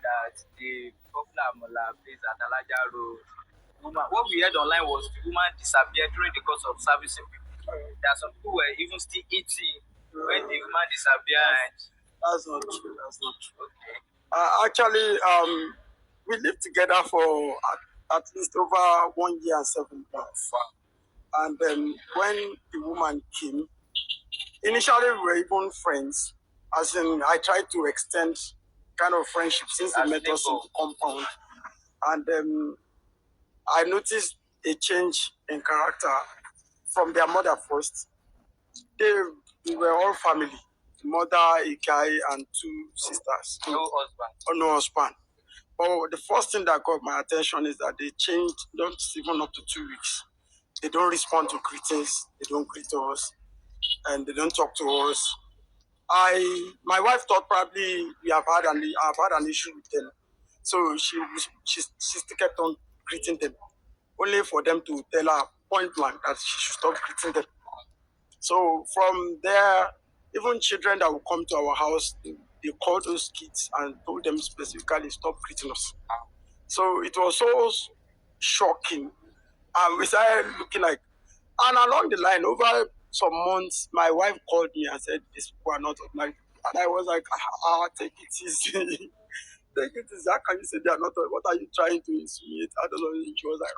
that the popular Amala plays at Alaja Road. What we heard online was the woman disappeared during the course of servicing people. There are some people who were even still eating when the woman disappeared. That's not true. That's not true. Okay. Actually, we lived together for at least over 1 year and 7 months. And when the woman came, initially we were even friends. As in, I tried to extend kind of friendship since they met us in the compound. And I noticed a change in character from their mother first. We were all family. The mother, a guy, and 2 sisters. No husband. Oh, no husband. But the first thing that got my attention is that they changed just even up to 2 weeks. They don't respond to greetings. They don't greet us, and they don't talk to us. My wife thought probably I've had an issue with them, so she still kept on greeting them, only for them to tell her point blank that she should stop greeting them. So from there, even children that will come to our house, they called those kids and told them specifically stop greeting us. So it was so shocking. And we started looking like, and along the line, over some months, my wife called me and said, these people are not ordinary. And I was like, take it easy. Take it easy. How can you say they are not? What are you trying to insinuate? I don't know. She was like,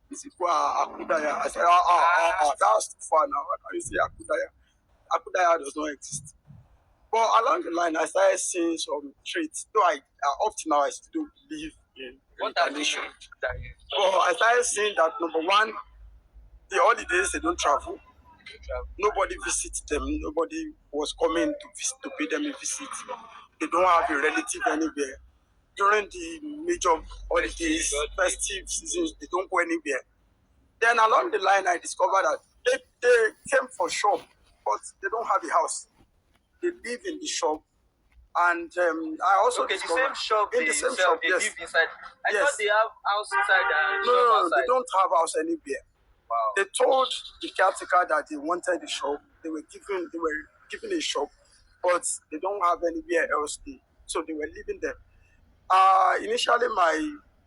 these people are Akudaya. I said, that's too far now. How can you say Akudaya? Akudaya does not exist. But along the line, I started seeing some traits. Though up to now, I still believe in reincarnation. But I started seeing that, number one, the holidays, they don't travel. Nobody visits them. Nobody was coming to pay them a visit. They don't have a relative anywhere. During the major holidays, festive seasons, they don't go anywhere. Then along the line, I discovered that they came for shop, but they don't have a house. They live in the shop. And I also discovered the same shop. In the same shop, they yes. live inside. I Yes. thought they have house inside and No, shop outside. they don't have house anywhere. Wow. They told the caretaker that they wanted the shop. They were given a shop, but they don't have anywhere else. So they were living there. Initially,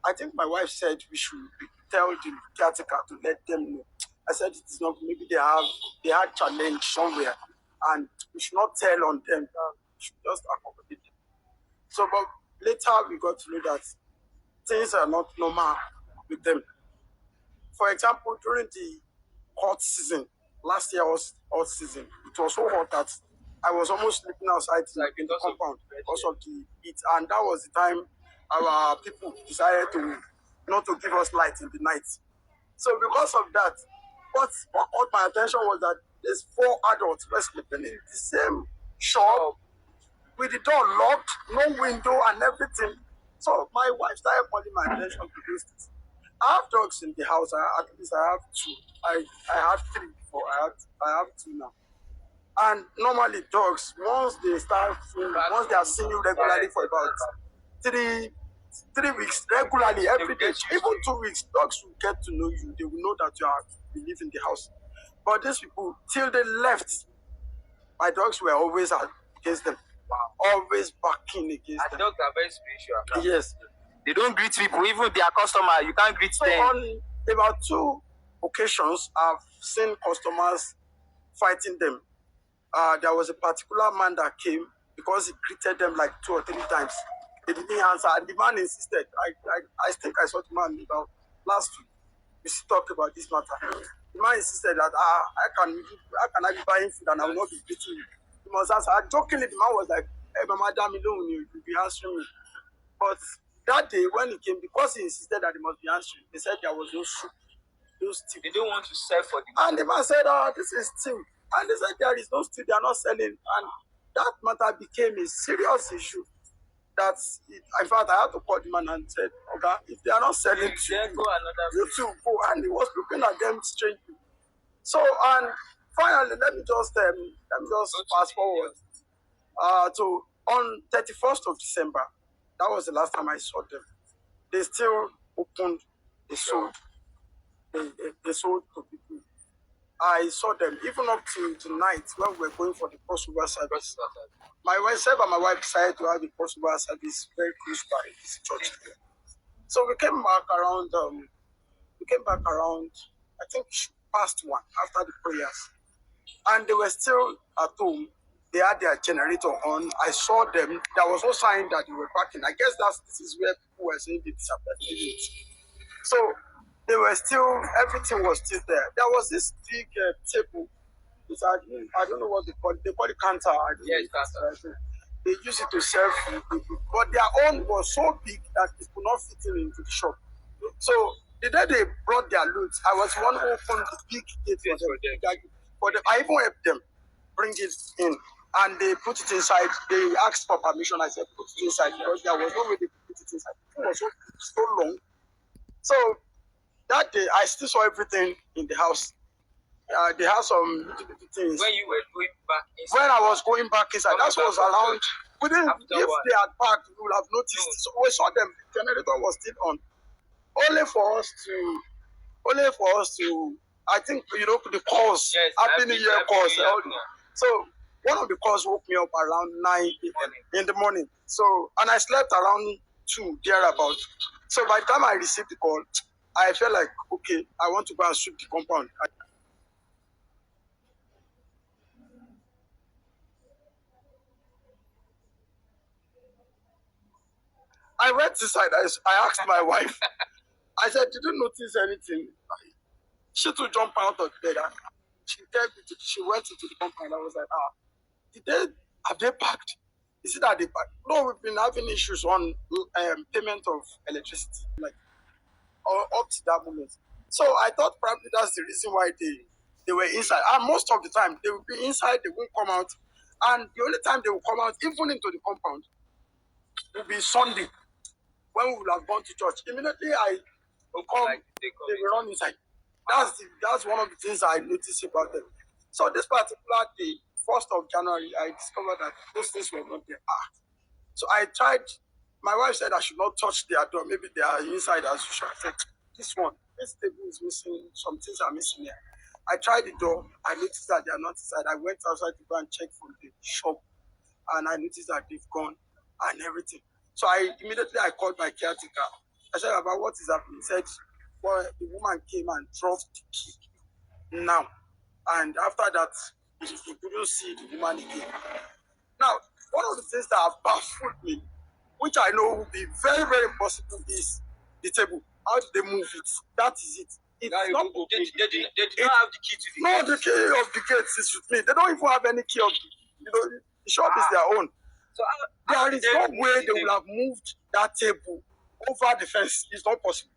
I think my wife said we should tell the caretaker to let them know. I said it is not. Maybe they had challenge somewhere, and we should not tell on them. We should just accommodate them. So, but later we got to know that things are not normal with them. For example, during the hot season, last year was hot season. It was so hot that I was almost sleeping outside in the compound because of the heat. And that was the time our people decided not to give us light in the night. So because of that, what caught my attention was that these 4 adults were sleeping in the same shop with the door locked, no window and everything. So my wife started calling my attention to this. I have dogs in the house. At least I have 2. I had 3 before. I have 2 now. And normally dogs, once they are seeing you regularly for about 3 weeks, regularly every day, even 2 weeks, dogs will get to know you. They will know that you live in the house. But these people, till they left, my dogs were always against them. Wow. Always barking against them. Dogs are very spiritual. Yes. They don't greet people, even their customer. You can't greet them. On about 2 occasions, I've seen customers fighting them. There was a particular man that came because he greeted them like 2 or 3 times. They didn't answer, and the man insisted. I think I saw the man about last week. We still talked about this matter. The man insisted that how can I be buying food and I will not be greeting you? He must answer. Jokingly, the man was like, "Hey, madam, you'll be answering me." But that day when he came, because he insisted that he must be answering, they said there was no soup, no stew. They don't want to sell for the And the man said, this is stew. And they said there is no stew, they are not selling. And that matter became a serious issue. In fact, I had to call the man and said, okay, if they are not selling to you too go. And he was looking at them strangely. So, and finally, let me just fast forward. So on 31st of December, that was the last time I saw them. They still opened, they sold to people. I saw them even up to tonight when we were going for the crossover service. My wife and my wife decided to have the crossover service very close by this church. So we came back around. I think past 1 after the prayers, and they were still at home. They had their generator on. I saw them. There was no sign that they were parking. I guess this is where people were saying they disappeared. So they were still, everything was still there. There was this big table. I don't know what they call it. They call it counter. Yes, counter. They use it to serve food, but their own was so big that it could not fit into the shop. So the day they brought their loot, I was one who opened the big gate for them. I even helped them bring it in, and they put it inside. They asked for permission. I said, put it inside, because there was no way they could put it inside. It was so long. So that day, I still saw everything in the house. They had some little things. When you were going back inside? When I was going back inside, that was around. If they had parked, we would have noticed. No. So we saw them. The generator was still on. Only for us to, I think, the calls, yes, Happy New Year calls. So one of the calls woke me up around 9 in the morning. So, and I slept around 2 thereabouts. So by the time I received the call, I felt like, okay, I want to go and sweep the compound. I went inside. I asked my wife. I said, "Did you notice anything?" She too jumped out of bed. She went into the compound. I was like, have they packed? Is it that they packed? No, we've been having issues on payment of electricity, up to that moment. So I thought probably that's the reason why they were inside. And most of the time, they will be inside, they won't come out. And the only time they will come out, even into the compound, will be Sunday, when we will have gone to church. Immediately I will come, they will run inside. That's one of the things I noticed about them. So this particular day, 1st of January, I discovered that those things were not there. So I tried. My wife said I should not touch their door. Maybe they are inside as usual. I said, this table is missing. Some things are missing here. I tried the door. I noticed that they are not inside. I went outside to go and check from the shop, and I noticed that they've gone and everything. So I called my caretaker. I said, about what is happening? He said, well, the woman came and dropped the key now. And after that, he couldn't see the woman again. Now, one of the things that have baffled me, which I know will be very, very impossible, is the table. How do they move it? That is it. It's not they do not have the key to the gate. No, the key of the gate is with me. They don't even have any key of the shop is their own. So there is no way they will have moved that table over the fence. It's not possible.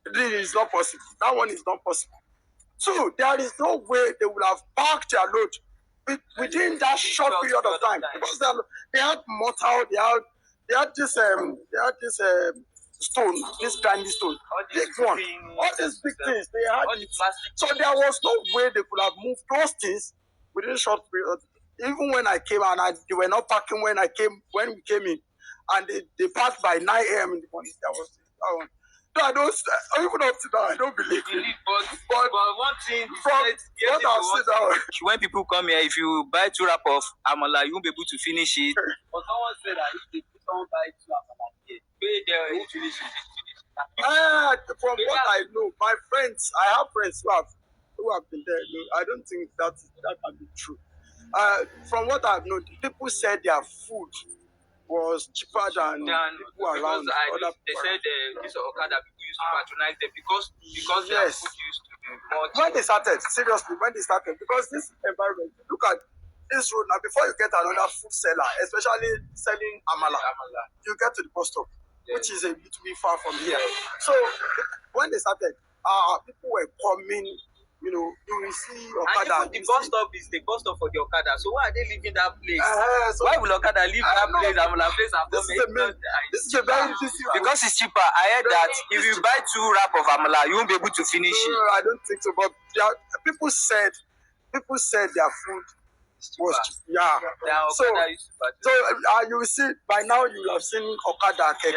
It is not possible. That one is not possible. So there is no way they will have parked their load within that short period of time, because they had mortar, they had this stone, this grinding stone, big one, all these big things they had. So there was no way they could have moved those things within a short period. Even when I came and they were not parking when we came in, and they parked by 9 a.m. in the morning. That was that one. No, I don't. Even up to now, I don't believe it. But one thing, from what I've seen now, when people come here, if you buy 2 wrap of Amala, you won't be able to finish it. But someone said that if someone buy 2 Amala here, pay there, who finish it? From what I know, my friends, I have friends who have been there. I don't think that can be true. From what I've known, people said their food was cheaper than people around. They said this Okada people used to patronize them because their food used to be more cheap. When they started, because this environment, look at this road now. Before you get another food seller, especially selling Amala, you get to the bus stop, which is a little bit far from here. So when they started, people were coming. You will see Okada. And the bus stop is the bus stop for the Okada. So why are they leaving that place? Why will Okada leave that place? Amala place and this is a very easy one. Because it's cheaper. I heard that if you buy 2 wrap of Amala, you won't be able to finish it. No, I don't think so. But people said their food was cheap. Yeah. So you will see by now you will have seen Okada, Keke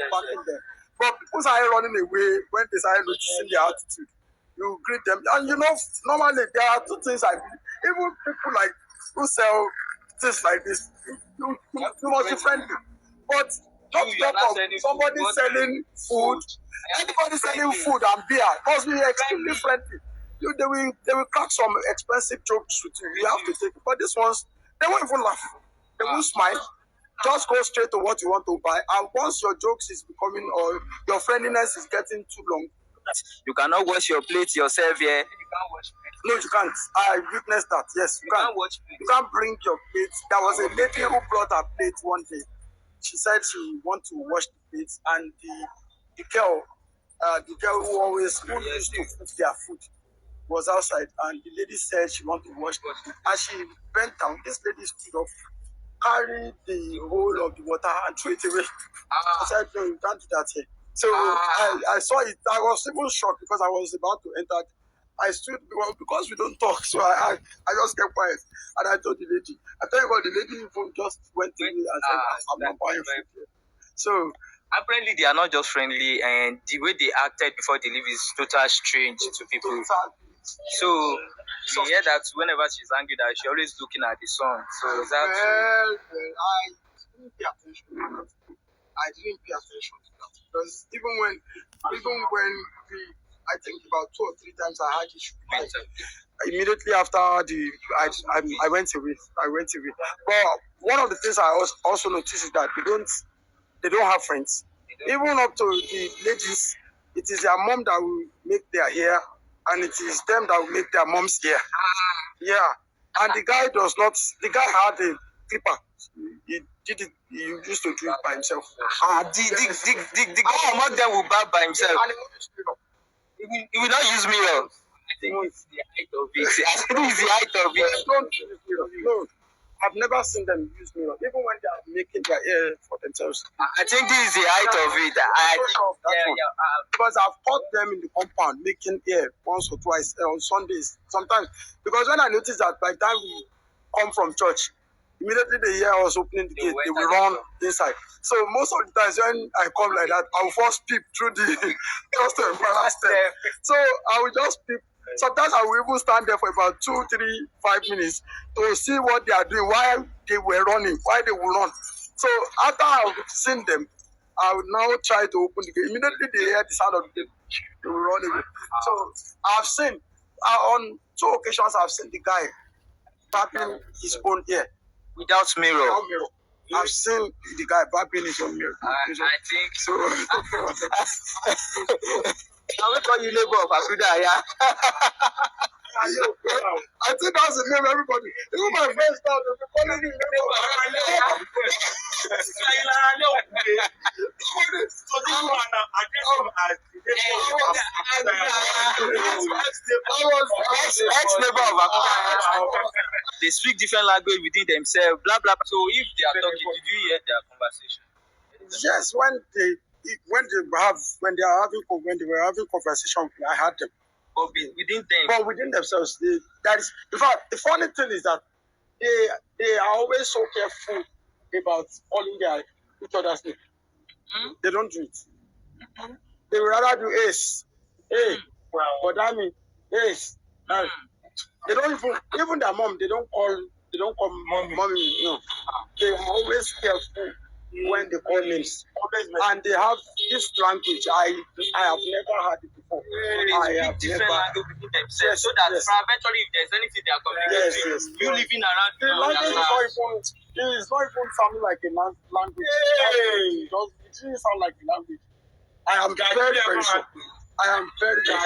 parking there. But people started running away when they started noticing their attitude. You greet them, and normally there are two things I believe. Even people like who sell things like this, you must be friendly. But not talk of somebody selling food, anybody selling food and beer must be extremely friendly. They will crack some expensive jokes with you. You have to take it. But these ones, they won't even laugh. They won't smile. Just go straight to what you want to buy. And once your jokes is becoming or your friendliness is getting too long, you cannot wash your plate yourself here. You can't wash plate. No, you can't. I witnessed that. Yes, you can't. Wash plate. You can't bring your plate. There was a lady who brought her plate one day. She said she want to wash the plates, and the girl who used to cook their food was outside, and the lady said she want to wash the plate. As she bent down, this lady stood up, carried the whole of the water and threw it away. I said, no, you can't do that here. So I saw it. I was even shocked because I was about to enter. I stood because we don't talk, so I just kept quiet. And I told the lady, I tell you what, the lady even just went to me and said, I'm not buying food here. So apparently they are not just friendly, and the way they acted before they leave is totally strange to people. So you hear that whenever she's angry, that she's always looking at the sun. So is that I didn't pay attention to that. I didn't pay attention to that because even when I think about 2 or 3 times I had issue. Immediately after I went away. But one of the things I also noticed is that they don't have friends. Even up to the ladies, it is their mom that will make their hair, and it is them that will make their mom's hair. Yeah. And the guy had a clipper. He did it. He used to do it by himself. The guy among them will barb by himself. He will not use mirror. I think it's the height of it. Don't use mirror. No. I've never seen them use mirror, even when they are making their hair for themselves. I think this is the height of it. Because I've caught them in the compound making hair once or twice on Sundays. Sometimes, because when I noticed that by the time we come from church, immediately the hair was opening the gate, they will run inside. So most of the times when I come like that, I will first peep through the just to embarrass them. So I will just peep. Sometimes I will even stand there for about 2, 3, 5 minutes to see what they are doing, why they were running, why they will run. So after I've seen them, I will now try to open the gate. Immediately they hear the sound of the gate, they will run away. So I've seen, on 2 occasions, I've seen the guy barbing his own hair. Without mirror. I've seen the guy barbing his own mirror. I think so. I will call you neighbor of Asuda, yeah. I think that's the name everybody. Even my friends now, they'll be calling me neighbor. Ex-neighbor of Asuda. They speak different language within themselves, blah blah. So if they are talking, did you hear their conversation? Yes, when they were having conversation, I heard them. But within them. But within themselves, in fact, the funny thing is that they are always so careful about calling each other's name. Mm-hmm. They don't do it. Mm-hmm. They would rather do ace. Hey, but I mean ace. They don't even their mom. They don't call mommy. No, they are always careful when they call names, and they have this language. I have never heard it before. They speak different language within themselves, so that eventually, if there's anything they are communicating, you living around the language is not even sounding like a language. It doesn't sound like a language. I am very sure. I am very sure.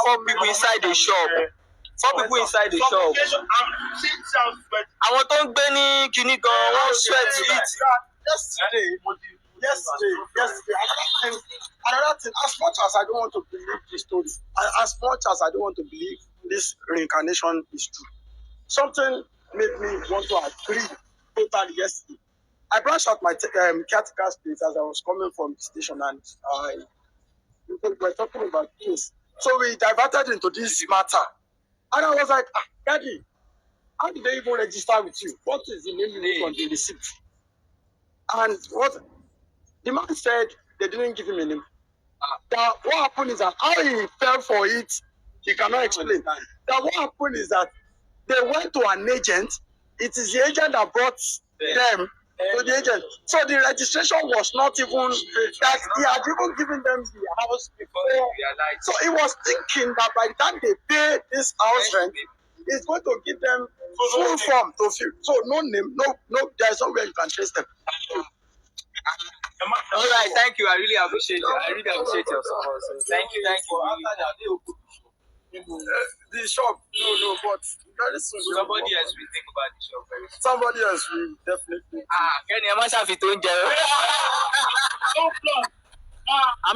Four people inside the shop. 4 people inside the shop. Àwọn tó ń gbé ní kinní gan, wọ́n sweat it. Yesterday. Another thing, as much as I don't want to believe this story, as much as I don't want to believe this reincarnation is true, something made me want to agree totally yesterday. I branched out my caretaker's place as I was coming from the station, and we were talking about this. So we diverted into this matter. And I was like, Daddy, How did they even register with you? What is the name you wrote on the receipt? And what the man said, they didn't give him a name. That what happened is that how he fell for it, he cannot explain. That what happened is that they went to an agent. It is the agent that brought them to the agent. So the registration was not even that he had even given them the house before. So he was thinking that by the time they pay this house rent, he's going to give them full form to fill. So no name, no, there's no way you can trace them. All right, thank you. I really appreciate it. I really appreciate your support. So thank you. The shop, no, but very soon. Somebody else will think about the shop very soon. Somebody else will definitely. Kenny, I'm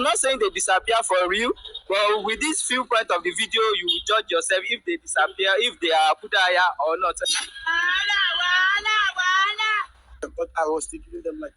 not saying they disappear for real, but with this few point of the video, you will judge yourself if they disappear, if they are Kudaya or not. But I was still giving them like